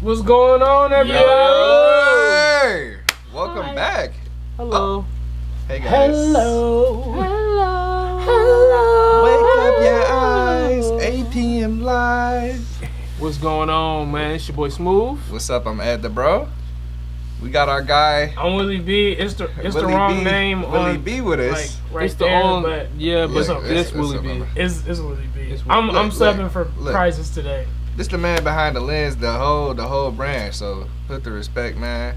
What's going on, everybody? Hey, welcome back. Hello. Hey guys. Hello. Wake up your eyes. 8 p.m. live. What's going on, man? It's your boy Smoove. What's up? I'm Ed the Bro. We got our guy. I'm Willie B. It's the Willie wrong B. name. Willie on, B with us. Like, right it's the there, own, but yeah, but it's Willie B. It's Willie B. I'm subbing for prizes today. This the man behind the lens, the whole brand. So put the respect, man.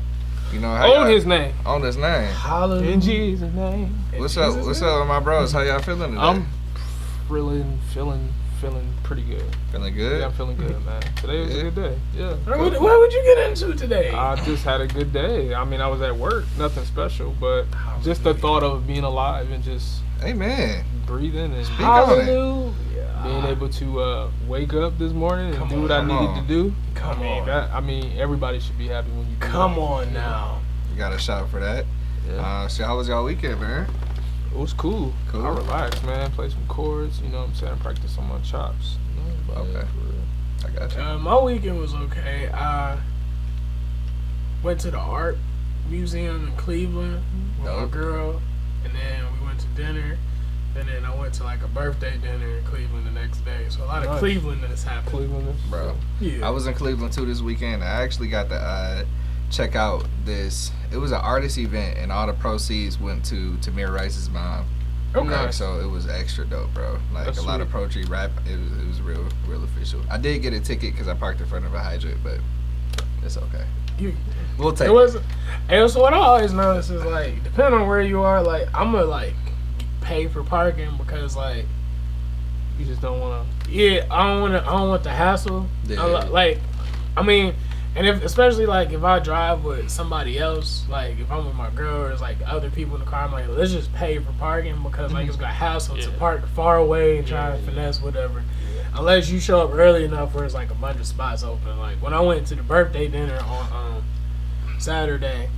You know how on his name. On his name. Hallelujah. In Jesus' name. What's up with my bros? How y'all feeling today? I'm feeling pretty good. Feeling good? Yeah, I'm feeling good, man. Today was a good day. Yeah. What would you get into today? I just had a good day. I mean, I was at work, nothing special, but just the thought of being alive and just amen, breathing and hallelujah, being able to wake up this morning and do what I needed to do. I mean, everybody should be happy when you do Come on now. You got a shot for that. Yeah. So how was y'all weekend, man? It was cool. I relaxed, man. Played some chords. You know what I'm saying? Practice on my chops. You know, okay. I got you. My weekend was okay. I went to the art museum in Cleveland with my girl, and then we went to dinner, and then I went to like a birthday dinner in Cleveland the next day. So a lot of Clevelandness happened. Bro. Yeah. I was in Cleveland too this weekend. I actually got to check out this. It was an artist event, and all the proceeds went to Tamir Rice's mom. Okay. Nice. So it was extra dope, bro. Like that's a lot of poetry, rap. It was real official. I did get a ticket because I parked in front of a hydrant, but it's okay. We'll take it. So what I always notice is like, depending on where you are, like I'm gonna like pay for parking because like you just don't want to. Yeah, I don't want the hassle. Yeah. And especially like if I drive with somebody else, like if I'm with my girl or it's like other people in the car, I'm like, let's just pay for parking because like it's got hassle to park far away and try to finesse whatever. Yeah. Unless you show up early enough where it's like a bunch of spots open. Like when I went to the birthday dinner on Saturday,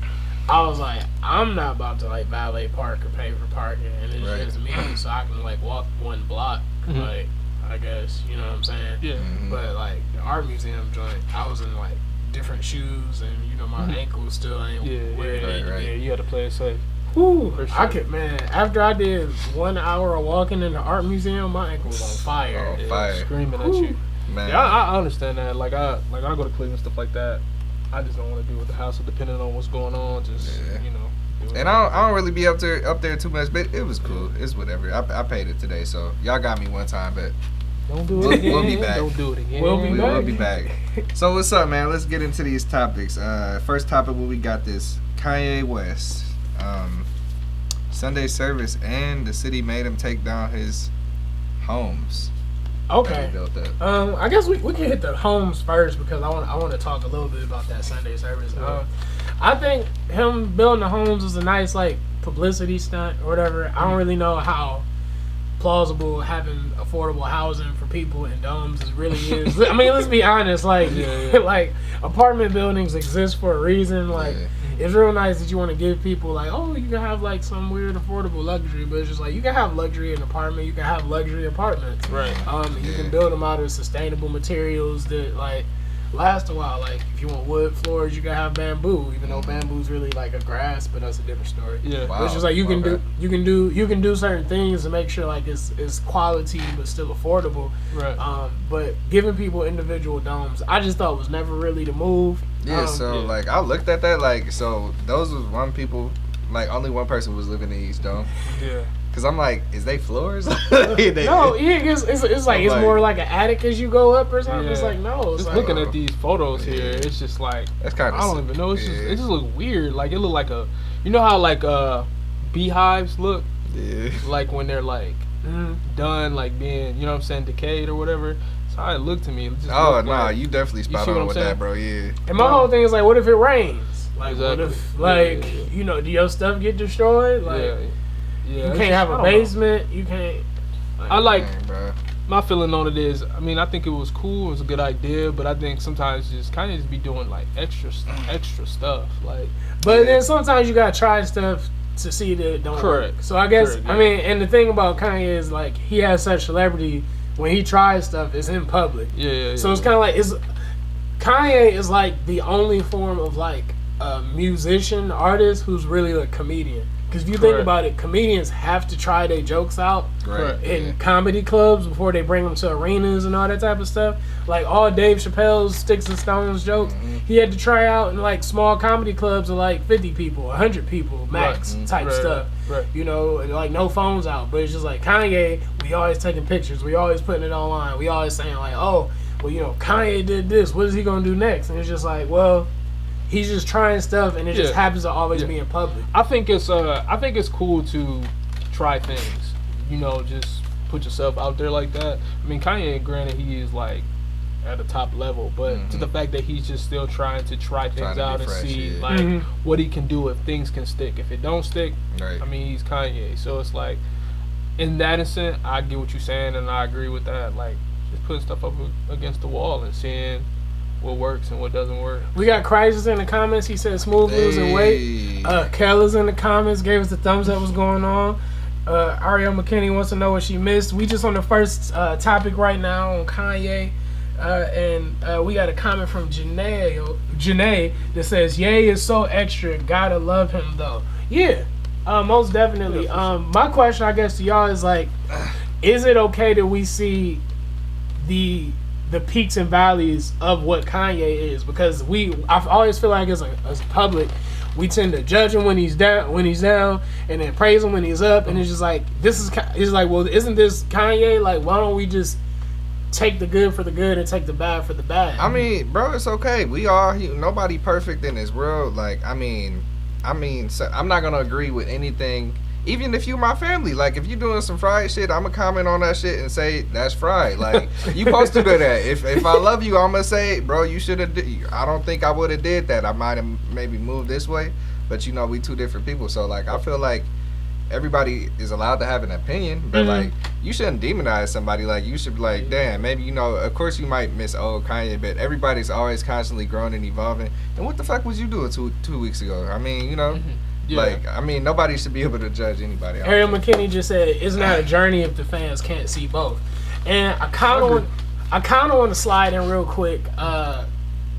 I was like, I'm not about to like valet park or pay for parking, and it's just me, so I can like walk one block, like I guess you know what I'm saying. Yeah. But like the art museum joint, I was in like different shoes, and you know my ankles still ain't where it need to be. Yeah, you had to play it safe. Ooh, sure. I could, man. After I did 1 hour of walking in the art museum, my ankle was on fire. Screaming at you. Man. Yeah, I understand that. Like I go to Cleveland, stuff like that. I just don't want to deal with the hassle, depending on what's going on. Just you know. And I don't really be up there too much, but it was cool. It's whatever. I paid it today, so y'all got me one time, but. Don't do it again. We'll be back. Don't do it again. We'll be back. So what's up, man? Let's get into these topics. First topic, we got this Kanye West. Sunday service, and the city made him take down his homes. Okay. I guess we can hit the homes first because I want to talk a little bit about that Sunday service. I think him building the homes is a nice like publicity stunt or whatever. I don't really know how plausible having affordable housing for people in domes really is. I mean, let's be honest. Like, like apartment buildings exist for a reason. Like, it's real nice that you want to give people like, oh, you can have like some weird affordable luxury, but it's just like you can have luxury in an apartment. You can have luxury apartments. Right. You can build them out of sustainable materials that like last a while. Like if you want wood floors, you can have bamboo, even though bamboo's really like a grass, but that's a different story. Yeah. Wow. It's just like you can do certain things to make sure like it's quality but still affordable. Right. But giving people individual domes, I just thought was never really the move. Yeah. Like I looked at that like those was only one person was living in each dome. Yeah. Cause I'm like, is they floors? No, it's like it's more like an attic as you go up or something. Yeah. It's like no. It's just like, looking at these photos here, it's just like that's kind of. I don't even know. It just look weird. Like it look like you know how like beehives look. Yeah. Like when they're like done, like being you know what I'm saying decayed or whatever. That's how it looked to me. You definitely spot on with that, bro. Yeah. And my whole thing is like, what if it rains? Like, what if you know, do your stuff get destroyed? Like. Yeah, you can't have a basement. You can't. My feeling on it is, I mean, I think it was cool. It was a good idea, but I think sometimes just kind of just be doing like extra stuff, like. But then sometimes you gotta try stuff to see that it don't work. So I guess I mean, and the thing about Kanye is like he has such celebrity when he tries stuff, it's in public. Yeah. So it's kind of like Kanye is like the only form of like a musician artist who's really a comedian. Because if you think about it, comedians have to try their jokes out in comedy clubs before they bring them to arenas and all that type of stuff. Like all Dave Chappelle's Sticks and Stones jokes, he had to try out in like small comedy clubs of like 50 people, 100 people max type stuff. You know, like no phones out. But it's just like Kanye, we always taking pictures. We always putting it online. We always saying like, oh, well, you know, Kanye did this. What is he going to do next? And it's just like, well, he's just trying stuff, and it just happens to always be in public. I think it's cool to try things. You know, just put yourself out there like that. I mean, Kanye, granted, he is like at a top level, but to the fact that he's just still trying to try things out and see like what he can do if things can stick. If it don't stick, I mean, he's Kanye. So it's like, in that instant, I get what you're saying, and I agree with that. Like, just putting stuff up against the wall and seeing what works and what doesn't work. We got Crisis in the comments. He said Smoove losing weight. Kella's in the comments, gave us the thumbs up. What's going on? Ariel McKinney wants to know what she missed. We just on the first topic right now on Kanye. And we got a comment from Janae that says, Ye is so extra. Gotta love him though. Yeah, most definitely. My question, I guess, to y'all is like, is it okay that we see the peaks and valleys of what Kanye is? Because I always feel like as a public, we tend to judge him when he's down, and then praise him when he's up, and it's just like it's like, well, isn't this Kanye? Like, why don't we just take the good for the good and take the bad for the bad? I mean, bro, it's okay. We all nobody perfect in this world. Like, I mean, so I'm not gonna agree with anything. Even if you my family, like if you doing some fried shit, I'ma comment on that shit and say that's fried. Like, you supposed to do that. If I love you, I'ma say, bro, you should have. I don't think I would have did that. I might have maybe moved this way, but you know, we two different people. So like, I feel like everybody is allowed to have an opinion, but like, you shouldn't demonize somebody. Like, you should be like, damn, maybe, you know, of course you might miss old Kanye, but everybody's always constantly growing and evolving. And what the fuck was you doing two weeks ago? I mean, you know. Like, I mean, nobody should be able to judge anybody. Ariel McKinney just said, "Isn't that a journey if the fans can't see both?" And I kind of want to slide in real quick.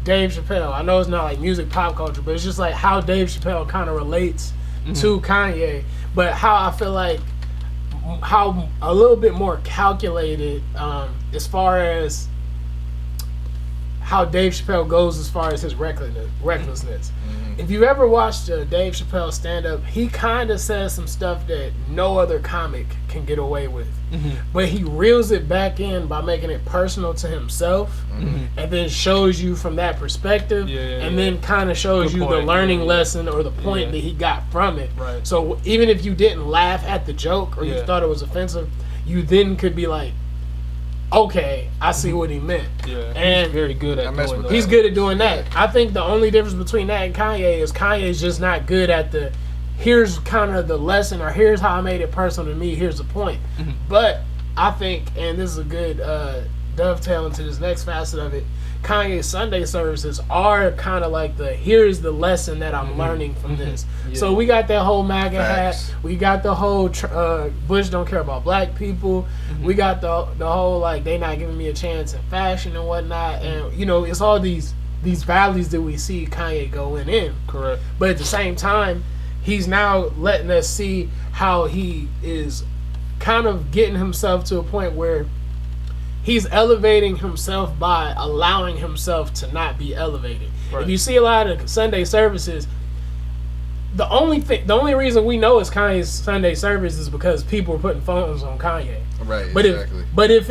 Dave Chappelle. I know it's not like music pop culture, but it's just like how Dave Chappelle kind of relates to Kanye, but how I feel like how a little bit more calculated as far as how Dave Chappelle goes as far as his recklessness. If you've ever watched Dave Chappelle stand up, he kind of says some stuff that no other comic can get away with. But he reels it back in by making it personal to himself, and then shows you from that perspective, and then kind of shows you the learning lesson or the point that he got from it. So even if you didn't laugh at the joke or you thought it was offensive, you then could be like, okay, I see what he meant. And he's very good at doing that. He's good at doing that. I think the only difference between that and Kanye is Kanye's just not good at the, here's kind of the lesson, or here's how I made it personal to me, here's the point. But I think, and this is a good dovetail into this next facet of it, Kanye's Sunday services are kind of like the, here's the lesson that I'm learning from this. So we got that whole MAGA hat. We got the whole Bush don't care about black people. We got the whole, like, they not giving me a chance in fashion and whatnot. And, you know, it's all these values that we see Kanye going in. Correct. But at the same time, he's now letting us see how he is kind of getting himself to a point where he's elevating himself by allowing himself to not be elevated. If you see a lot of Sunday services, the only reason we know it's Kanye's Sunday service is because people are putting phones on Kanye. But if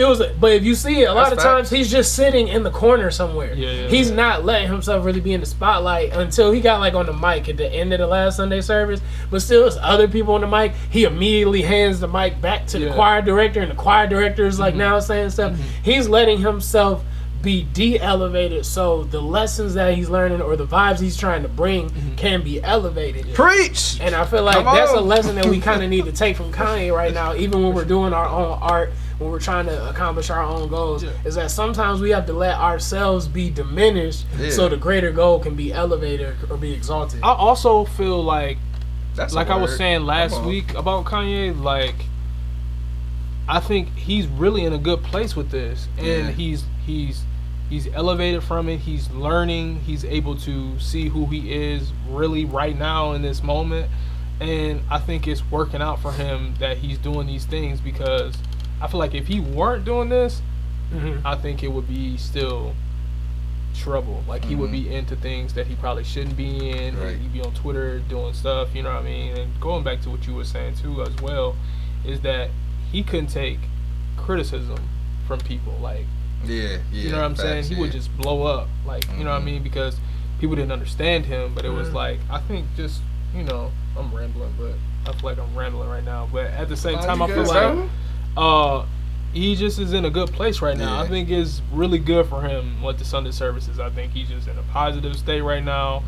you see it, a lot of times he's just sitting in the corner somewhere. He's not letting himself really be in the spotlight until he got like on the mic at the end of the last Sunday service. But still, there's other people on the mic. He immediately hands the mic back to the choir director, and the choir director is like now saying stuff. He's letting himself be de-elevated, so the lessons that he's learning or the vibes he's trying to bring can be elevated. Preach! And I feel like that's a lesson that we kind of need to take from Kanye right now, even when we're doing our own art, when we're trying to accomplish our own goals, is that sometimes we have to let ourselves be diminished so the greater goal can be elevated or be exalted. I also feel like, like I was saying last week about Kanye, like, I think he's really in a good place with this, and he's He's elevated from it. He's learning. He's able to see who he is really right now in this moment. And I think it's working out for him that he's doing these things, because I feel like if he weren't doing this, I think it would be still trouble. Like, he would be into things that he probably shouldn't be in. Right. He'd be on Twitter doing stuff, you know what I mean? And going back to what you were saying too as well, is that he couldn't take criticism from people. Like, you know what I'm saying? He would just blow up. Like, you know what I mean? Because people didn't understand him, but it was like, I think just, you know, I'm rambling, but I feel like I'm rambling right now. But at the same time, I feel like he just is in a good place right now. I think it's really good for him with the Sunday services. I think he's just in a positive state right now.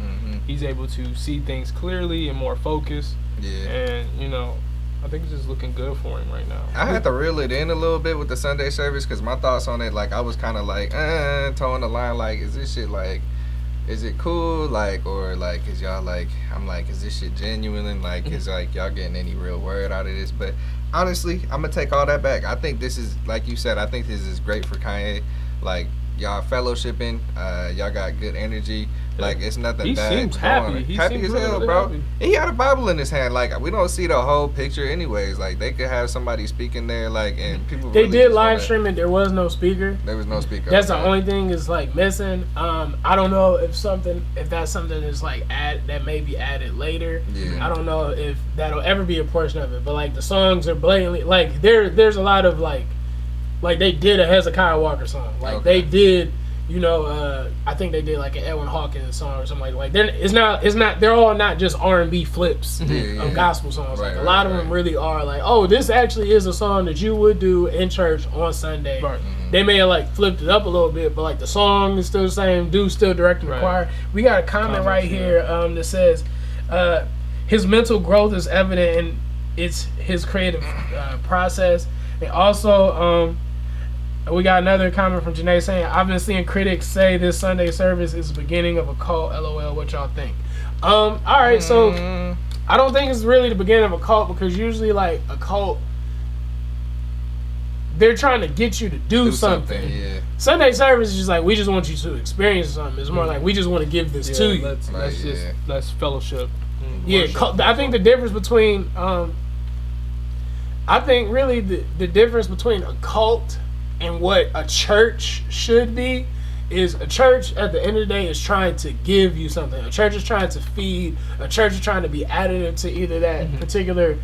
He's able to see things clearly and more focused. And, you know, I think it's just looking good for him right now. I had to reel it in a little bit with the Sunday service, because my thoughts on it, like, I was kind of like, towing the line, like, is this shit, like, is it cool, like, or, like, is y'all, like, I'm like, is this shit genuine, and, like, is, like, y'all getting any real word out of this? But honestly, I'm gonna take all that back. I think this is, like you said, I think this is great for Kanye. Like, y'all fellowshipping, y'all got good energy. Like, it's nothing bad. He seems happy. He happy seems as hell, really bro. happy. And he had a Bible in his hand. Like, we don't see the whole picture anyways. Like, they could have somebody speaking there, like, and people They really did just live wanna, stream it. There was no speaker. There was no speaker. That's the only thing is like missing. I don't know if that's something that's like that may be added later. I don't know if that'll ever be a portion of it. But like the songs are blatantly like there's a lot of like they did a Hezekiah Walker song. Like they did, you know, I think they did like an Edwin Hawkins song or something like it's not they're all not just R&B flips of gospel songs. Like a lot of them really are like, oh, this actually is a song that you would do in church on Sunday. They may have like flipped it up a little bit, but like the song is still the same. Dude's still directing the choir. We got a comment right here that says his mental growth is evident in his creative process. And also we got another comment from Janae saying, I've been seeing critics say this Sunday service is the beginning of a cult. LOL, what y'all think? All right, so I don't think it's really the beginning of a cult, because usually like a cult, they're trying to get you to do something. Sunday service is just like, we just want you to experience something. It's more like, we just want to give this to you. Let's fellowship. I think the difference between I think really the difference between a cult and what a church should be is a church at the end of the day is trying to give you something. A church is trying to feed. A church is trying to be additive to either that particular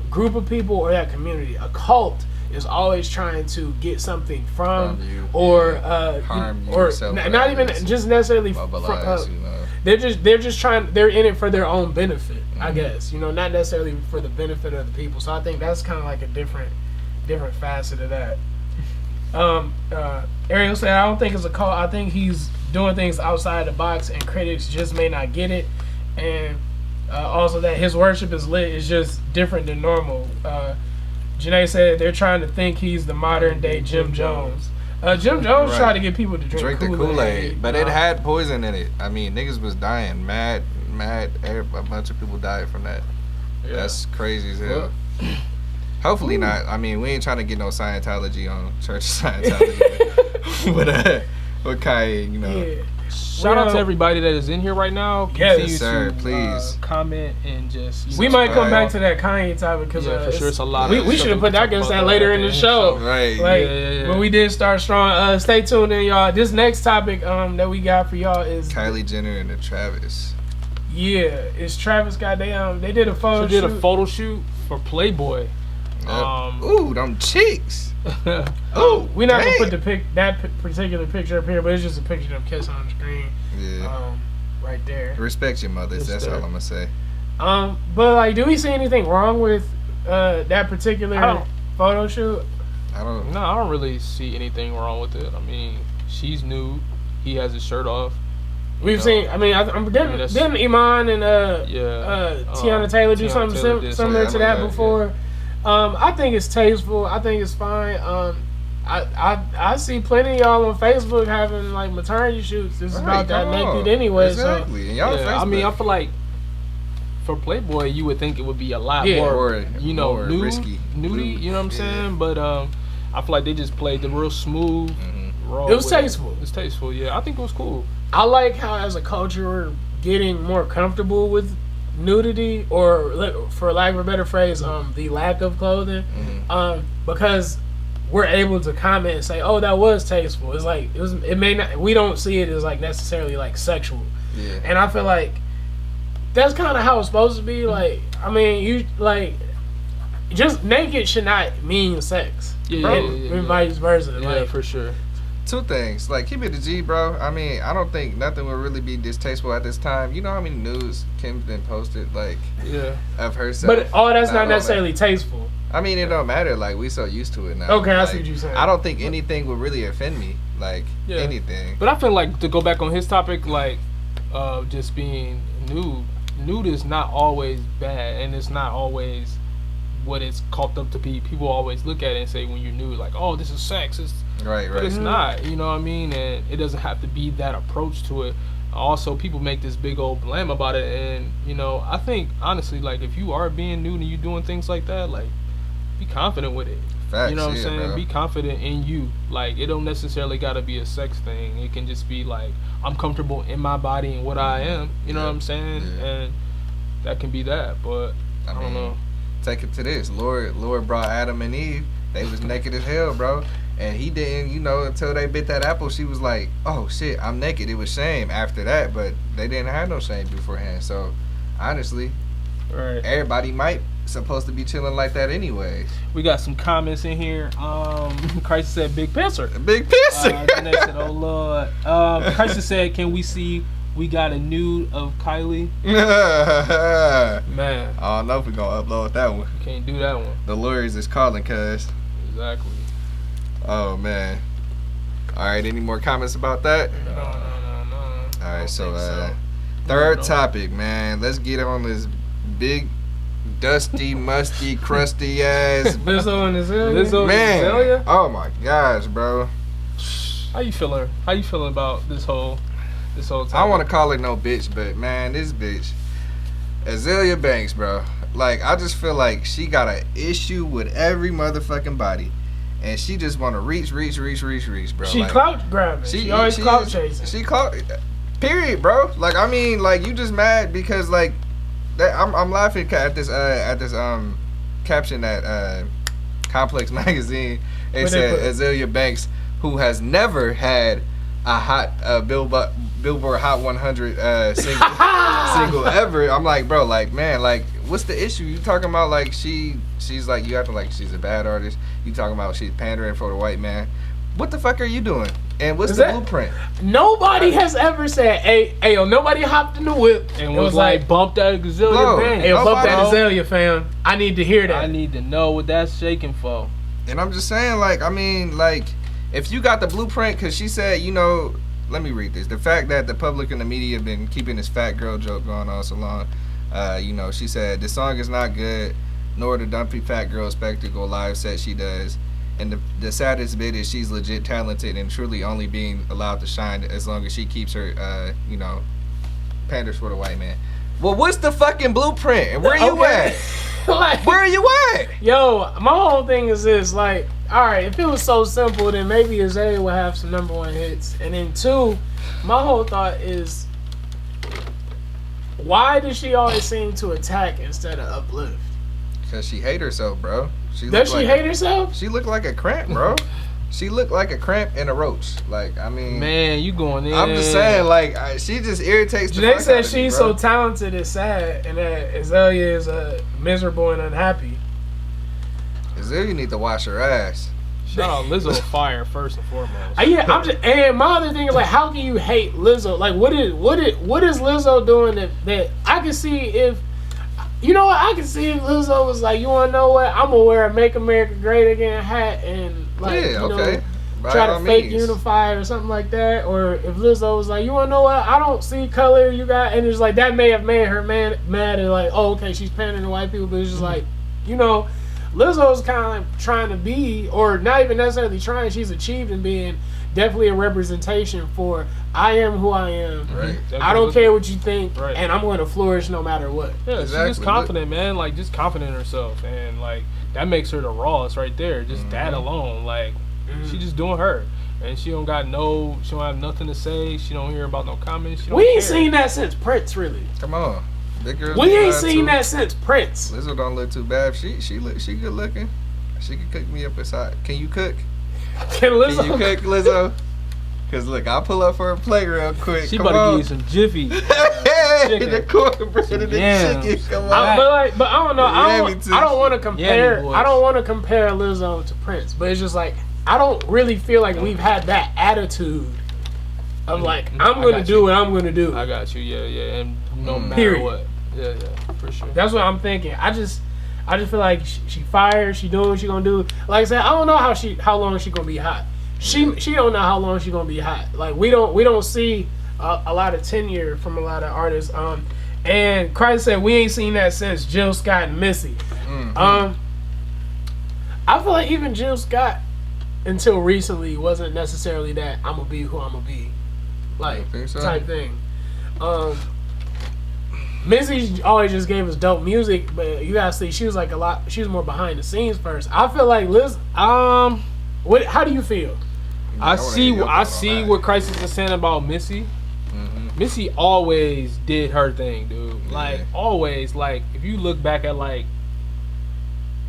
group of people or that community. A cult is always trying to get something from you, or harm you, or not even just necessarily mobilize, you know. They're just trying. They're in it for their own benefit, I guess. You know, not necessarily for the benefit of the people. So I think that's kind of like a different facet of that. Ariel said, I don't think it's a cult. I think he's doing things outside the box, and critics just may not get it. And also that his worship is lit is just different than normal. Janae said they're trying to think he's the modern day Jim Jones. Jim Jones tried to get people to drink the Kool-Aid, but it had poison in it. I mean, niggas was dying. Mad. A bunch of people died from that. That's crazy as hell. Hopefully not. I mean, we ain't trying to get no Scientology on Church Scientology. With Kanye, you know. Shout out to everybody that is in here right now. Continue to please comment and just. We might come back to that Kanye topic because for sure it's a lot. We should have put that against that later in the show, right? Like, but we did start strong. Stay tuned in, y'all. This next topic that we got for y'all is Kylie Jenner and the Travis. Yeah, it's Travis. They did a photo. Did a photo shoot for Playboy. Ooh, them cheeks. Ooh, we're not gonna put that particular picture up here, but it's just a picture of them kissing on the screen. Yeah. Right there. Respect your mothers. That's all I'm gonna say. But like, do we see anything wrong with that particular photo shoot? I don't really see anything wrong with it. I mean, she's nude. He has his shirt off. We've seen. I mean, didn't Iman and Tiana Taylor do something similar to that before? I think it's tasteful. I think it's fine. I see plenty of y'all on Facebook having like maternity shoots. It's about that naked anyway. Exactly. So I mean, I feel like for Playboy, you would think it would be a lot more, more risky, nudie. You know what I'm saying? But I feel like they just played the real smooth, roll. It was tasteful. It's tasteful. Yeah, I think it was cool. I like how as a culture we're getting more comfortable with nudity, or for lack of a better phrase, the lack of clothing, because we're able to comment and say, "Oh, that was tasteful." It's like it may not. We don't see it as like necessarily like sexual. Yeah. And I feel like that's kind of how it's supposed to be. Like, I mean, you like just naked should not mean sex. And vice versa. Yeah, like, for sure. Two things, like keep it a G, bro. I mean, I don't think nothing will really be distasteful at this time. You know how many nudes Kim's been posted, like, of herself. But that's not necessarily tasteful. I mean, it don't matter. Like, we so used to it now. Okay, like, I see what you're saying. I don't think anything would really offend me, like anything. But I feel like to go back on his topic, like, just being nude is not always bad, and it's not always what it's caught up to be. People always look at it and say when you're nude, like, oh, this is sex. Right. But it's not, you know what I mean? And it doesn't have to be that approach to it. Also, people make this big old blam about it, and, you know, I think, honestly, like, if you are being nude and you doing things like that, like, be confident with it. Facts, you know what I'm saying? bro. Be confident in you. Like, it don't necessarily got to be a sex thing. It can just be, like, I'm comfortable in my body and what I am. You know what I'm saying? Yeah. And that can be that, but I don't know. Take it to this. Lord brought Adam and Eve. They was naked as hell, bro. And he didn't, you know, until they bit that apple, she was like, oh, shit, I'm naked. It was shame after that, but they didn't have no shame beforehand. So, honestly, everybody might supposed to be chilling like that anyways. We got some comments in here. Crisis said, big pisser. Big pisser. Then they said, oh, Lord. Crisis said, can we see we got a nude of Kylie? Man. I don't know if we're going to upload that one. You can't do that one. The lawyers is calling, cuz. Exactly. Oh, man. All right, any more comments about that? No. All right, so third topic, man. Let's get on this big, dusty, musty, crusty ass. Lizzo and Azealia? Man, Azealia? oh my gosh, bro. How you feeling? How you feeling about this whole topic? I don't want to call her no bitch, but man, this bitch, Azealia Banks, bro. Like, I just feel like she got an issue with every motherfucking body. And she just want to reach, bro. She like, clout grabbing. She always clout chasing. She clout, period, bro. Like, I mean, like, you just mad because, like, that, I'm laughing at this caption that Complex Magazine. It said Azealia Banks, who has never had a hot Billboard Hot 100 single ever. I'm like, bro, like, man, like, what's the issue? You talking about like she's like, you acting like she's a bad artist. You talking about she's pandering for the white man. What the fuck are you doing? And what's the blueprint? Nobody has ever said, hey, yo, nobody hopped in the whip and was like, bump that Azealia Banks. Hey, bump that Azealia, fam. I need to hear that. I need to know what that's shaking for. And I'm just saying, like, I mean, like, if you got the blueprint, because she said, you know, let me read this. The fact that the public and the media have been keeping this fat girl joke going on so long, you know, she said, the song is not good, nor the dumpy fat girl spectacle live set she does. And the saddest bit is she's legit talented and truly only being allowed to shine as long as she keeps her, you know, panders for the white man. Well, what's the fucking blueprint? And where you at? Like, where are you at? Yo, my whole thing is this, like, all right, if it was so simple, then maybe Azealia would have some #1 hits. And then two, my whole thought is, why does she always seem to attack instead of uplift? Because she hate herself, bro. Does she hate herself? She looked like a cramp, bro. She looked like a cramp and a roach. Like, I mean, man, you going in? I'm just saying, like, she just irritates the fuck fuck out of me, she's she's so talented and sad, and that Azealia is miserable and unhappy. Azealia need to wash her ass. Shout out Lizzo fire first and foremost. Yeah, I'm just, and my other thing is, like, how can you hate Lizzo? Like, what is Lizzo doing that I can see if, you know what, I can see if Lizzo was like, you want to know what, I'm gonna wear a Make America Great Again hat and, like, you know, try to fake unify or something like that. Or if Lizzo was like, you want to know what, I don't see color you got, and it's like, that may have made her mad and like, oh, okay, she's pandering to white people, but it's just like, you know, Lizzo's kind of like trying to be, or not even necessarily trying, she's achieved in being definitely a representation for, I am who I am. Right. I don't care what you think, and I'm going to flourish no matter what. Yeah, exactly. She's just confident, man. Like, just confident in herself. And, like, that makes her the rawest right there. Just that alone. Like, she's just doing her. and she don't have nothing to say. She don't hear about no comments. She don't We ain't care. seen that since Prince, really. Come on. Big girls We ain't bad, seen too. that since Prince. Lizzo don't look too bad. She good looking. She can cook me up inside. Can you cook? Can Lizzo? Can you cook, Lizzo? Cause look, I'll pull up for a plate real quick. She Come about on. to give you some jiffy. Hey, chicken. the cornbread and the Yams. chicken. Come on. But I don't know. I don't want to compare. boys. I don't want to compare Lizzo to Prince. But it's just like I don't really feel like we've had that attitude of like I'm gonna do what I'm gonna do. I got you. Yeah, and no matter Period. what. Yeah, for sure. That's what I'm thinking. I just feel like she fired. She doing what she gonna do. Like I said, I don't know how long she gonna be hot. She don't know how long she gonna be hot. Like we don't see a lot of tenure from a lot of artists. And Christ said we ain't seen that since Jill Scott and Missy. I feel like even Jill Scott until recently wasn't necessarily that I'm gonna be who I'm gonna be, like so? type thing. Missy always just gave us dope music, but you gotta see she was more behind the scenes first. I feel like Liz. How do you feel? I see what Crisis is saying about Missy. Missy always did her thing, dude. Like always. Like if you look back at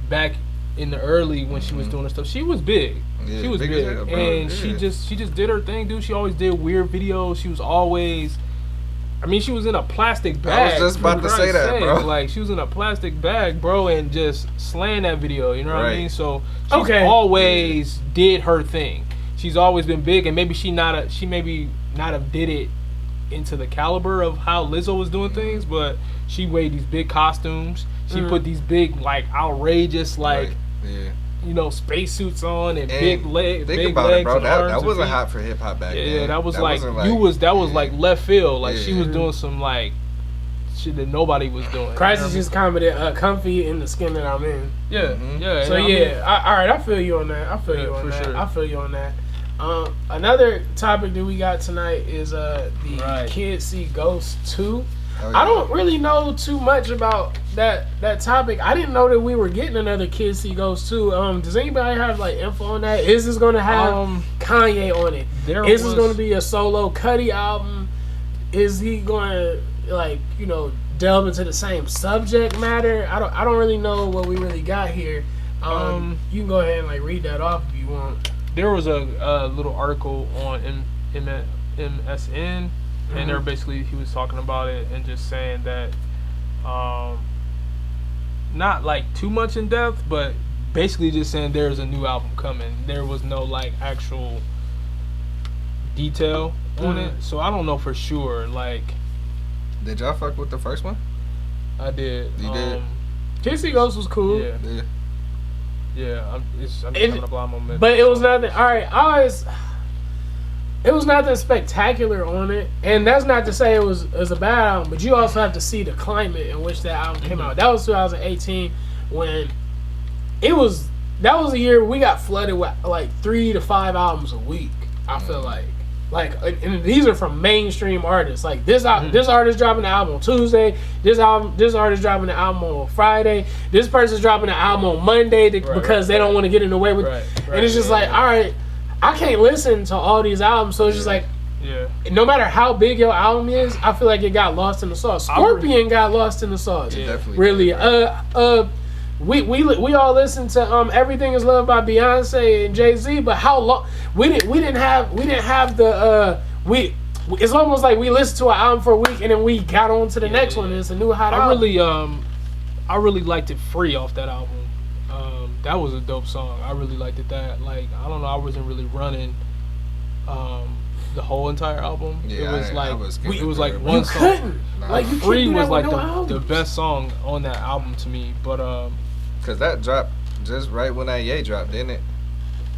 back in the early when she was doing her stuff, she was big. Yeah, she was big, hell, and she just did her thing, dude. She always did weird videos. She was always. I mean, she was in a plastic bag. I was just about to say that, bro. Like, she was in a plastic bag, bro, and just slaying that video. You know what I mean? So she always did her thing. She's always been big, and maybe she maybe not have did it into the caliber of how Lizzo was doing things, but she weighed these big costumes. She put these big, like, outrageous, like, you know, spacesuits on and big legs. Think big about legs it, bro. and That arms wasn't and hot for hip hop back then. Yeah, that was that like was like left field. Like she was doing some like shit that nobody was doing. Crisis just commented, "Comfy in the skin that I'm in." Yeah. So all right, I feel you on that. I feel you on that. Sure. I feel you on that. Another topic that we got tonight is the Kids See Ghosts 2. Oh, yeah. I don't really know too much about that topic. I didn't know that we were getting another Kids See Ghosts 2. Does anybody have like info on that? Is this going to have Kanye on it? Is this going to be a solo Cudi album? Is he going to delve into the same subject matter? I don't really know what we really got here. You can go ahead and like read that off if you want. There was a little article on MSN. And they're basically, he was talking about it and just saying that, not like too much in depth, but basically just saying there's a new album coming. There was no like actual detail on it, so I don't know for sure. Like, did y'all fuck with the first one? I did. You did. Kids See Ghosts was cool. Yeah. I'm having a blind moment. But it was nothing. All right, it was nothing spectacular on it, and that's not to say it was a bad album, but you also have to see the climate in which that album came out. That was 2018 when that was a year we got flooded with like 3 to 5 albums a week. I feel like, and these are from mainstream artists. Like this artist dropping the album on Tuesday. This artist dropping the album on Friday. This person's dropping the album on Monday because they don't want to get in the way with. And it's just like, all right. I can't listen to all these albums, so it's just like, no matter how big your album is, I feel like it got lost in the sauce. Scorpion got lost in the sauce. Definitely. Really. We all listened to Everything Is Love by Beyonce and Jay-Z, but how long we didn't have the it's almost like we listened to an album for a week and then we got on to the next one and it's a new hot album. I really liked it Free off that album. That was a dope song. I really liked it. Like, I don't know, I wasn't really running the whole entire album. Yeah, it was like one song. Couldn't. Like you Free was like the the best song on that album to me. But because that dropped just right when that Ye dropped, didn't it?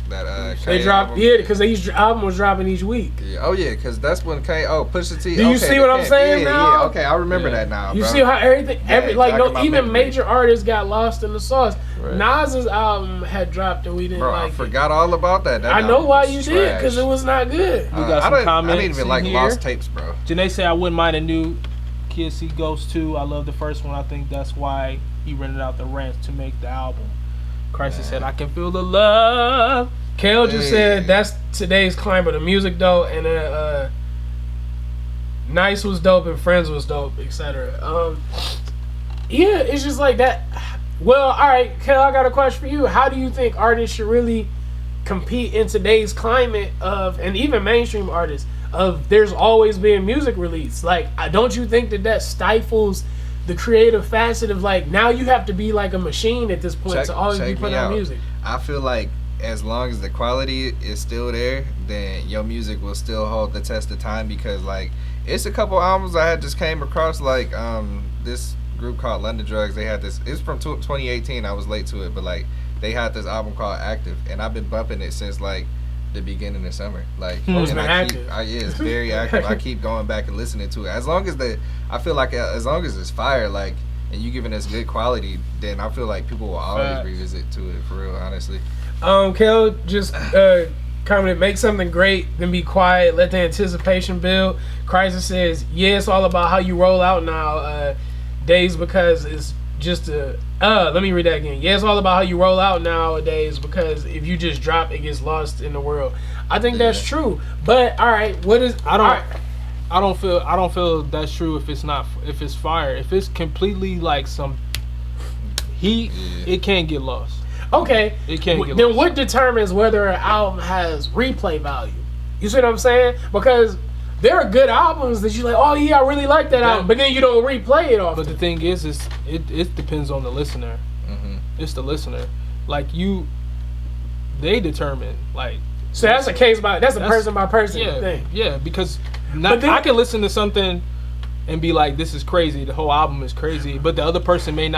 That they dropped because each album was dropping each week. Yeah. Oh yeah, because that's when Pusha T. Do you see what I'm saying now? Yeah, okay, I remember that now. You bro. see how even major artists got lost in the sauce. Right. Nas's album had dropped and we didn't like it. I forgot all about that. I know why you did, because it was not good. We got some comments. I didn't even like here. Lost Tapes, bro. Janae said I wouldn't mind a new Kids See Ghosts 2. I love the first one. I think that's why he rented out the ranch to make the album. Crisis said I can feel the love Kale just said that's today's climate of music though, and Nice was dope and Friends was dope, etc. Yeah, it's just like that. Well, all right, Kale, I got a question for you. How do you think artists should really compete in today's climate of, and even mainstream artists, of there's always been music release? Like, don't you think that stifles the creative facet of, like, now you have to be like a machine at this point to always be putting out music? I feel like as long as the quality is still there, then your music will still hold the test of time, because like it's a couple albums I had just came across, like this group called London Drugs. They had this, it's from 2018. I was late to it, but like they had this album called Active, and I've been bumping it since like the beginning of summer. Like, it's and it's very active. I keep going back and listening to it. As long as I feel like as long as it's fire, like, and you giving us good quality, then I feel like people will always revisit to it, for real, honestly. Kel just commented, make something great, then be quiet, let the anticipation build. Crisis says, yeah, it's all about how you roll out now, days, because it's just let me read that again. Yeah, it's all about how you roll out nowadays, because if you just drop, it gets lost in the world. I think that's true. But all right, what is I don't feel that's true if it's fire. If it's completely like some heat, it can't get lost. Okay, it can't get then lost. What determines whether an album has replay value? You see what I'm saying? Because there are good albums that you're like, oh yeah, I really like that album, but then you don't replay it often. But the thing is it depends on the listener. Mm-hmm. It's the listener. Like they determine, like. So that's a person by person thing. Yeah, because I can listen to something and be like, this is crazy, the whole album is crazy, but the other person may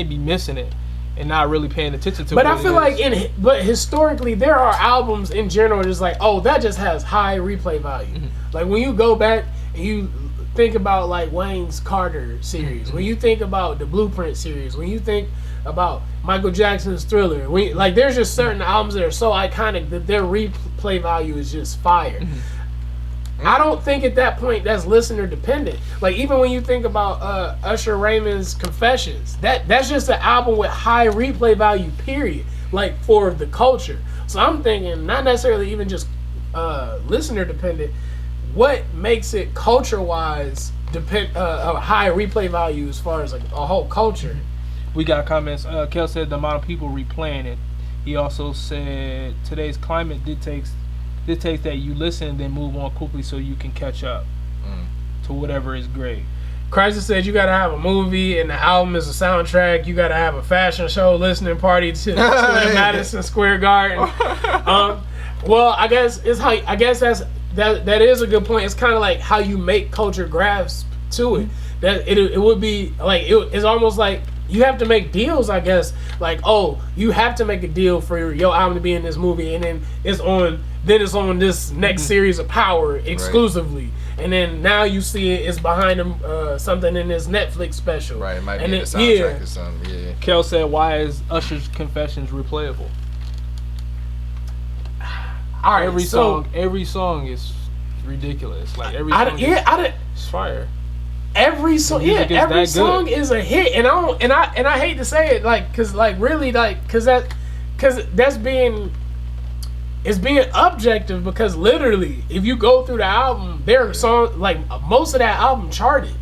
be missing it and not really paying attention to it. But I feel like but historically there are albums in general just like, oh, that just has high replay value. Mm-hmm. Like when you go back and you think about like Wayne's Carter series, mm-hmm. when you think about the Blueprint series, when you think about Michael Jackson's Thriller, like there's just certain albums that are so iconic that their replay value is just fire. Mm-hmm. I don't think at that point that's listener dependent. Like even when you think about Usher Raymond's Confessions, that's just an album with high replay value, period. Like for the culture. So I'm thinking not necessarily even just listener dependent. What makes it culture wise a high replay value as far as like a whole culture? We got comments. Kel said the amount of people replaying it. He also said today's climate dictates that you listen and then move on quickly so you can catch up to whatever is great. Crisis said you gotta have a movie and the album is a soundtrack. You gotta have a fashion show listening party to Madison Square Garden. Well, I guess that is a good point. It's kind of like how you make culture grasp to it. That it would be like it's almost like you have to make deals, I guess. Like, oh, you have to make a deal for your album to be in this movie, and then it's on this next series of Power exclusively. Right. And then now you see it's behind something in this Netflix special. Right, it might be the soundtrack or something. Yeah. Kel said, "Why is Usher's Confessions replayable?" All right, every song is ridiculous. Like every song it's fire. Every song, every song is a hit, and I hate to say it, like, cause that's being objective, because literally, if you go through the album, there are songs like most of that album charted.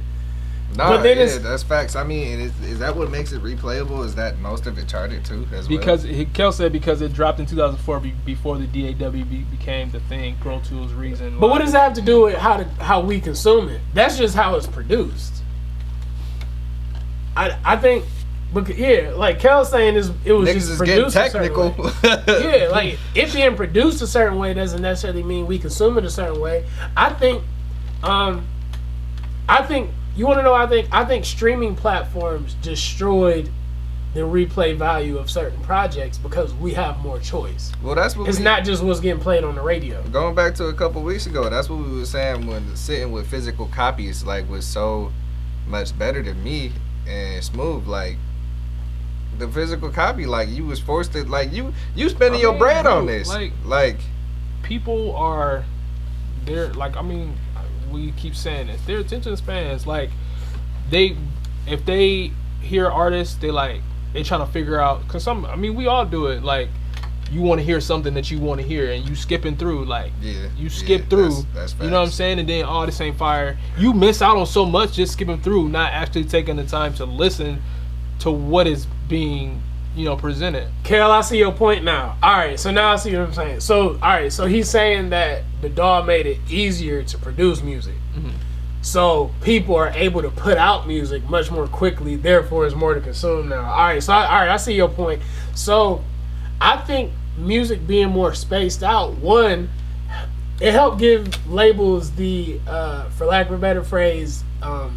No, that's facts. I mean, is that what makes it replayable? Is that most of it charted too? Because Kel said because it dropped in 2004 before the DAW became the thing. Pro Tools, Reason. But what does that have to do with how we consume it? That's just how it's produced. I think, like Kel's saying, it was niggas just produced technical. A certain way. Yeah, like it being produced a certain way doesn't necessarily mean we consume it a certain way. I think. You want to know? I think streaming platforms destroyed the replay value of certain projects because we have more choice. Well, that's what it's not just what's getting played on the radio. Going back to a couple weeks ago, that's what we were saying when sitting with physical copies like was so much better than me and Smoove. Like the physical copy, like you was forced to like you spending your bread on this. Like people are there. Like we keep saying this. Their attention spans, like if they hear artists, they trying to figure out, cause we all do it. Like you want to hear something that you want to hear, and you skipping through, like, you skip through, that's you know what I'm saying, and then all this ain't fire. You miss out on so much just skipping through, not actually taking the time to listen to what is being, you know, presented. Kel, I see your point now. All right, so now I see what I'm saying. So, all right, so he's saying that the DAW made it easier to produce music. Mm-hmm. So people are able to put out music much more quickly, therefore it's more to consume now. All right, so I see your point. So I think music being more spaced out, one, it helped give labels the, for lack of a better phrase,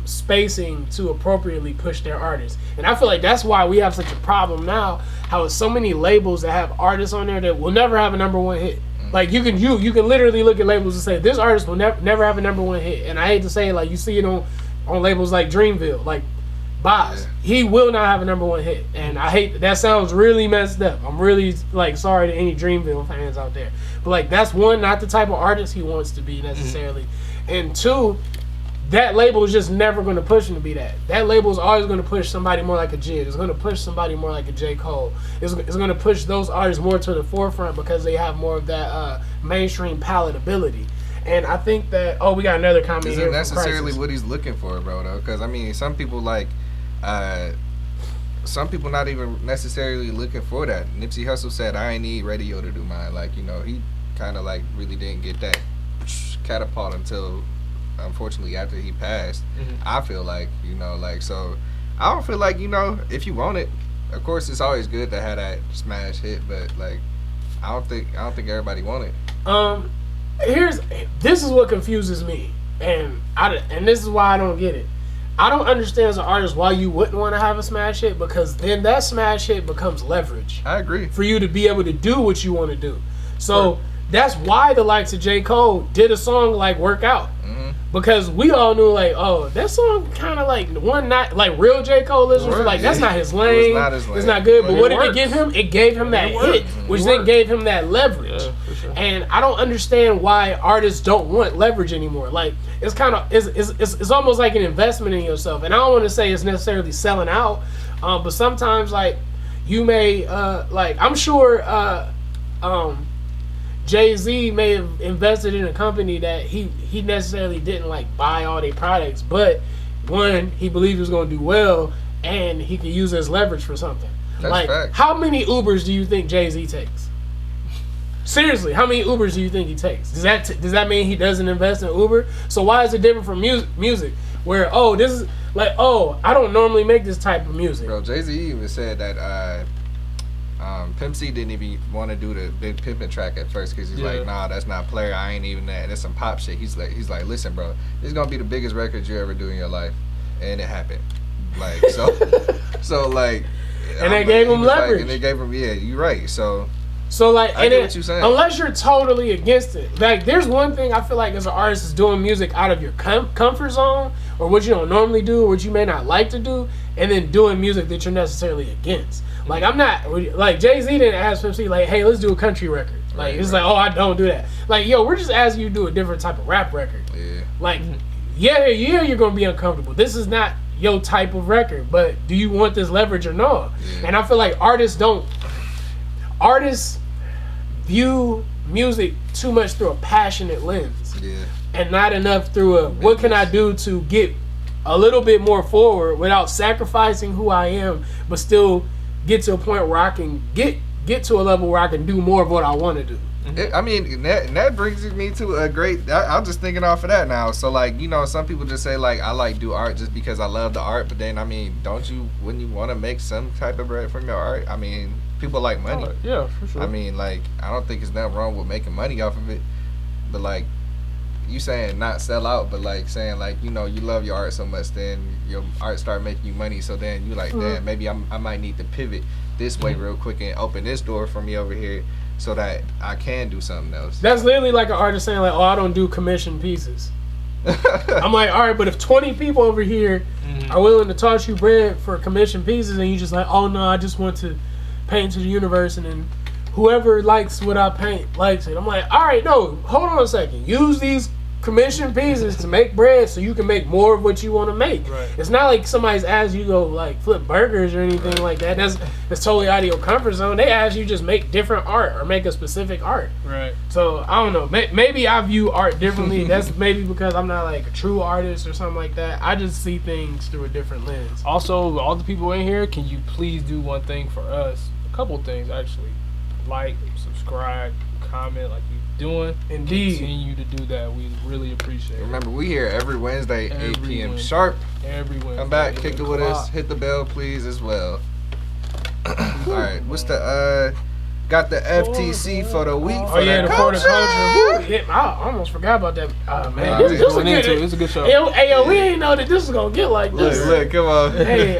spacing to appropriately push their artists. And I feel like that's why we have such a problem now, how so many labels that have artists on there that will never have a #1 hit. Like, you can literally look at labels and say, this artist will never have a #1 hit. And I hate to say it, like, you see it on labels like Dreamville, like Boss. He will not have a #1 hit. And I hate that sounds really messed up. I'm really, like, sorry to any Dreamville fans out there. But, like, that's one, not the type of artist he wants to be necessarily. And two, that label is just never going to push him to be that. That label is always going to push somebody more like a Jid. It's going to push somebody more like a J. Cole. It's going to push those artists more to the forefront because they have more of that mainstream palatability. And I think that, we got another comment here. Isn't necessarily what he's looking for, bro, though. Because, I mean, some people, like, some people not even necessarily looking for that. Nipsey Hussle said, I ain't need radio to do mine. Like, you know, he kind of, like, really didn't get that catapult until, unfortunately, after he passed. I feel like, you know, like, so I don't feel like, you know, if you want it, of course it's always good to have that smash hit, but, like, I don't think everybody want it. This is what confuses me, and this is why I don't get it. I don't understand as an artist why you wouldn't want to have a smash hit, because then that smash hit becomes leverage. I agree. For you to be able to do what you want to do. So that's why the likes of J. Cole did a song like Work Out. Because we all knew, like, that song kind of like not like real J. Cole listeners were like, that's not his lane. It's not good. But what did it give him? It gave him that hit, which then gave him that leverage. Yeah, for sure. And I don't understand why artists don't want leverage anymore. Like, it's kind of it's almost like an investment in yourself. And I don't want to say it's necessarily selling out, but sometimes, like, you may like, I'm sure Jay-Z may have invested in a company that he necessarily didn't, like, buy all their products, but one, he believed he was going to do well, and he could use it as leverage for something. That's like, facts. How how many Ubers do you think Jay-Z takes? Seriously, how many Ubers do you think he takes? Does that mean he doesn't invest in Uber? So why is it different from music? Where, this is like, I don't normally make this type of music. Bro, Jay-Z even said that Pimp C didn't even want to do the Big Pimpin' track at first because he's like, nah, that's not player. I ain't even that. That's some pop shit. He's like, listen, bro, this is gonna be the biggest record you ever do in your life, and it happened. Like, so like, and they gave him leverage. Like, and they gave him, you're right. So like, I get what you're saying. Unless you're totally against it, like, there's one thing I feel like as an artist is doing music out of your comfort zone, or what you don't normally do, or what you may not like to do, and then doing music that you're necessarily against. Like, I'm not, like, Jay-Z didn't ask Pimp C, like, hey, let's do a country record. Like, it's like, I don't do that. Like, yo, we're just asking you to do a different type of rap record. Yeah. Like, you're going to be uncomfortable. This is not your type of record, but do you want this leverage or not? Yeah. And I feel like artists view music too much through a passionate lens. Yeah. And not enough through a, what can I do to get a little bit more forward without sacrificing who I am, but still get to a point where I can get to a level where I can do more of what I want to do. I mean, that brings me to a great. I'm just thinking off of that now. So, like, you know, some people just say, like, I like do art just because I love the art. But then, I mean, wouldn't you want to make some type of bread from your art? I mean, people like money. Yeah, for sure. I mean, like, I don't think there's nothing wrong with making money off of it. But, like, you saying not sell out, but, like, saying, like, you know, you love your art so much, then your art start making you money. So then you like, damn, maybe I might need to pivot this way real quick and open this door for me over here so that I can do something else. That's literally like an artist saying, like, I don't do commission pieces. I'm like, all right, but if 20 people over here are willing to toss you bread for commission pieces, and you just like, oh no, I just want to paint to the universe, and then whoever likes what I paint likes it. I'm like, all right, no, hold on a second. Use these commission pieces to make bread so you can make more of what you want to make. Right. It's not like somebody's asked you to go like flip burgers or anything like that. That's totally out of your comfort zone. They ask you just make different art or make a specific art. Right. So I don't know. Maybe I view art differently. That's maybe because I'm not like a true artist or something like that. I just see things through a different lens. Also, all the people in here, can you please do one thing for us? A couple things actually. Like, subscribe, comment, like you doing. Indeed. Continue to do that. We really appreciate it. Remember, we here every Wednesday, 8 p.m. Wednesday. sharp. Every Wednesday. Come back, kick 8 it with us. o'clock. Hit the bell, please, as well. All right, what's the got the FTC for the week? Oh yeah, the culture. Yeah, I almost forgot about that. Man, this is good. It's a good show. Hey, yo, we ain't know that this was gonna get like this. Look, come on. Hey,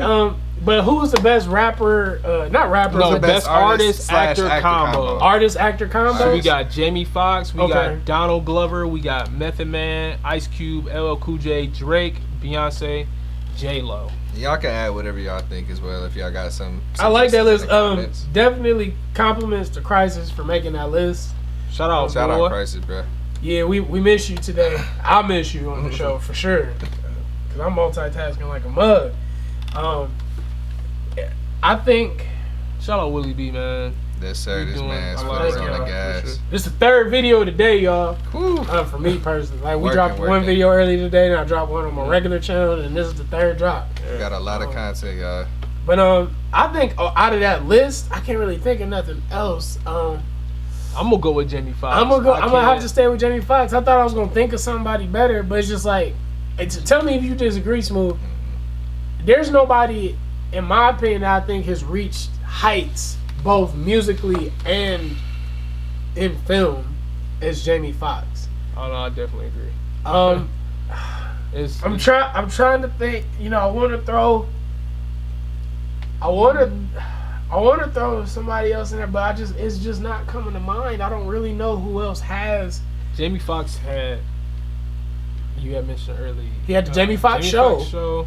but who's the best rapper? Not rapper. No, but best artist actor combo. Artist actor combo. So we got Jamie Foxx, we Okay. got Donald Glover, we got Method Man, Ice Cube, LL Cool J, Drake, Beyonce, J-Lo. Y'all can add whatever y'all think as well if y'all got some. I like that list. comments. Definitely compliments to Crisis for making that list. Shout out, Shout boy. out Crisis, bro. Yeah, we miss you today. I miss you on the show for sure. Cause I'm multitasking like a mug. I think Shout out Willie B, man. Yes, sir. You This doing man's a foot lot, is on y'all, the for gas. sure. this is the third video today, y'all. Whew. For me personally, like we Working, dropped one working. video early today, and I dropped one on my regular channel, and this is the third drop. We got a lot of content, y'all. But I think out of that list, I can't really think of nothing else. I'm gonna go with Jamie Foxx. I'm gonna have can't- to stay with Jamie Foxx. I thought I was gonna think of somebody better, but it's just like, tell me if you disagree, Smoove. There's nobody, in my opinion, that I think has reached heights both musically and in film as Jamie Foxx. Oh no, I definitely agree. I'm trying to think. You know, I want to throw somebody else in there, but it's just not coming to mind. I don't really know who else has. Jamie Foxx had. You had mentioned earlier. He had the Jamie Foxx show. Foxx show.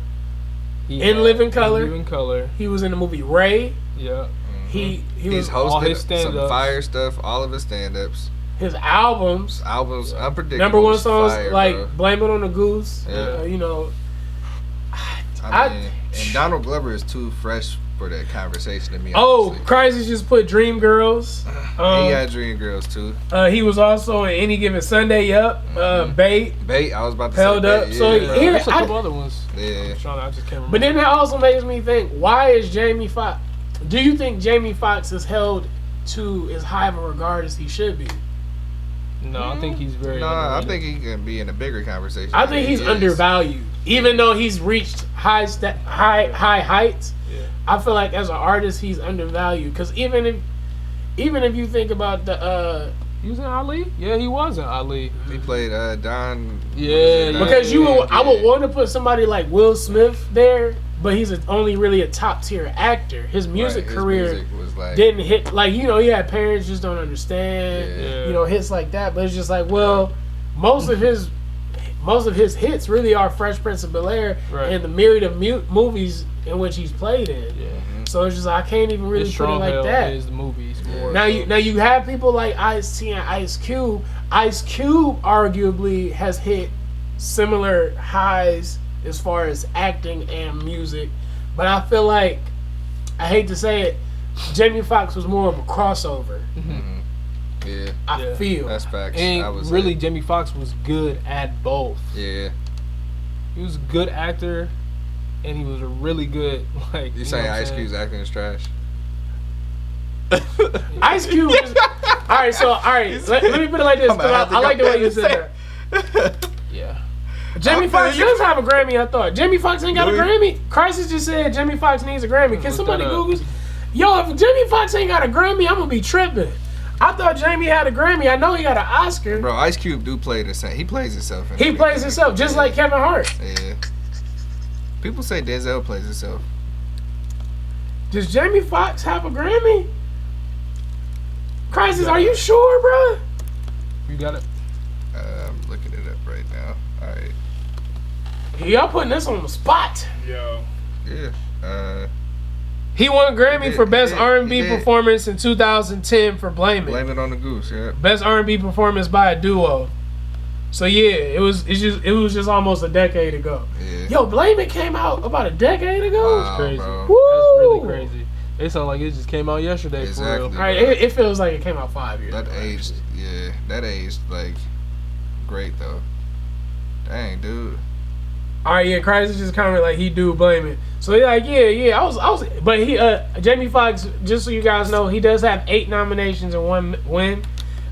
He In had Living Color. In Living Color. He was in the movie Ray. Yeah. He He's was all hosted his some stand-ups. fire stuff, all of his stand-ups. his albums. Albums, unpredictable. Number one songs fire, like bro. "Blame It on the Goose." Yeah. You know. I mean, and Donald Glover is too fresh for that conversation to me. Oh, honestly. Crisis just put Dream Girls. He got Dream Girls too. He was also in Any Given Sunday. Yep. Bait. Bait, I was about to Held say Up. Bait, So yeah, here- There's a couple other ones. yeah. I just can't remember. But then that also makes me think: why is Jamie Foxx? Do you think Jamie Foxx is held to as high of a regard as he should be? No, I think he's very. No, I underrated. think he can be in a bigger conversation. I than think he he's is. undervalued, even though he's reached high heights. Yeah. I feel like as an artist, he's undervalued. Because even if you think about the He was in Ali. Yeah, he was in Ali. He played Don. Yeah, because yeah, I would want to put somebody like Will Smith there, but he's only really a top tier actor. His music career was like, didn't hit, like, you know, he had Parents Just Don't Understand, Yeah. you know, hits like that. But it's just like, well, most of his hits really are Fresh Prince of Bel-Air Right. and the myriad of movies in which he's played in. Yeah. So it's just, I can't even really His put it like that. is the movies more. Now so. you have people like Ice-T and Ice Cube. Ice Cube arguably has hit similar highs as far as acting and music, but I feel like, I hate to say it, Jamie Foxx was more of a crossover. yeah, I feel. that's facts. I And would really, say. Jamie Foxx was good at both. Yeah, He was a good actor, and he was a really good like. you saying know what I'm Ice saying? Cube's acting is trash? Ice Cube. All right. Let me put it like this. 'Cause I like the way you said that. Yeah. Jamie Foxx does have a Grammy. I thought Jamie Foxx ain't got a Really? Grammy. Crisis just said Jamie Foxx needs a Grammy. Can Look somebody that up. Google? Yo, if Jamie Foxx ain't got a Grammy, I'm gonna be tripping. I thought Jamie had a Grammy. I know he got an Oscar. Bro, Ice Cube do play the same. He plays himself. in He everything. plays himself just like Kevin Hart. Yeah. People say Denzel plays himself. Does Jamie Foxx have a Grammy? Crisis, are you sure, bro? You got it. I'm looking it up right now. All right. Y'all putting this on the spot. Yo. Yeah. He won Grammy He did, for Best he did, R&B he did. Performance in 2010 for Blame It. Blame it on the goose. Yeah. Best R&B Performance by a Duo. So yeah, it was just almost a decade ago. Yeah. Yo, Blame It came out about a decade ago. Wow, That's crazy. bro. Woo! That's really crazy. It sounds like it just came out yesterday. Exactly. For All right, it feels like it came out 5 years That ago. aged, that aged like great though. Dang, dude. All right, yeah, Christ just commented like he do Blame It. So like, yeah, I was, but he, Jamie Foxx, just so you guys know, he does have 8 nominations and 1 win.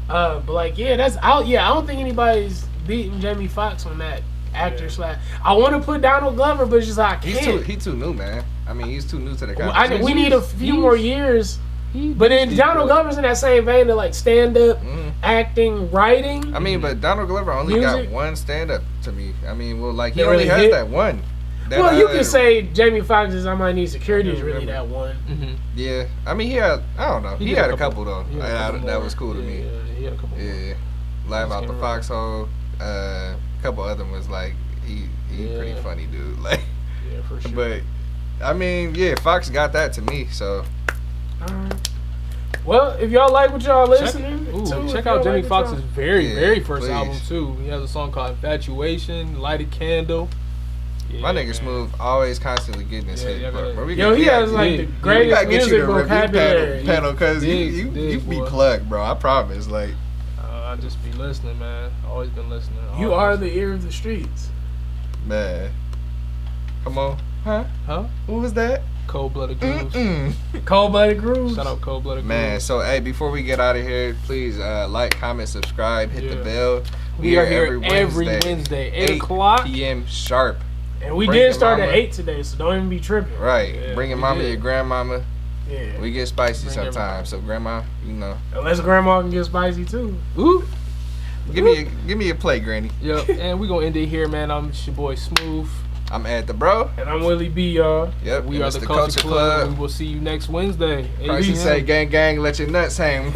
But like, yeah, that's out. Yeah, I don't think anybody's beating Jamie Foxx on that actor slash. I want to put Donald Glover, but it's just like, I can't. He's too new, man. I mean, he's too new to the competition. We need a few more years. But then Donald Glover's in that same vein of like stand up, acting, writing. I mean, but Donald Glover only got Music. 1 stand up to me. I mean, well, like he That only really has hit? that one. Well, you can say Jamie Foxx's I Might Need Security is really that one. Mm-hmm. Yeah, I mean, he had. I don't know. He did had a couple though. He had a couple That more. was cool to me. Yeah, he had a couple more. Yeah, Live Out the Foxhole. A couple other ones like he pretty funny dude. Like, Yeah, for sure. but I mean, yeah, Fox got that to me. So Well, if y'all like what y'all listening check out Jamie Foxx's very, Yeah, very first please. album too. He has a song called Infatuation, Light a Candle. Yeah, my nigga man. Smoove always constantly getting his Yeah, hit, yeah, bro. yeah. Bro, we Yo, got- he has yeah, like yeah, the yeah. we greatest gotta get you music the review vocabulary. panel, cause Dig, you be boy. plugged, bro. I promise. Like, I just be listening, man. Always been listening. You are the ear of the streets. man, come on, huh? Huh? Who was that? Cold Blooded Grooves. Cold Blooded Grooves. Shout out Cold Blooded Man, Grooves. so hey, before we get out of here, please like, comment, subscribe, hit the Yeah. bell. We are here every Wednesday, 8 o'clock. p.m. sharp. And we Bring did your start at mama. 8 today, so don't even be tripping. Right, Yeah, bring your we mama, did. your grandmama. Yeah. We get spicy Bring sometimes, so grandma, you know, Unless grandma can get spicy too. Ooh. give me a plate, granny. Yep. And we gonna end it here, man. I'm your boy Smoove. I'm at the bro. And I'm Willie B, y'all. Yep, We and are it's the Culture Club. We Club. will see you next Wednesday. 8 Pricey p.m. say gang gang, let your nuts hang.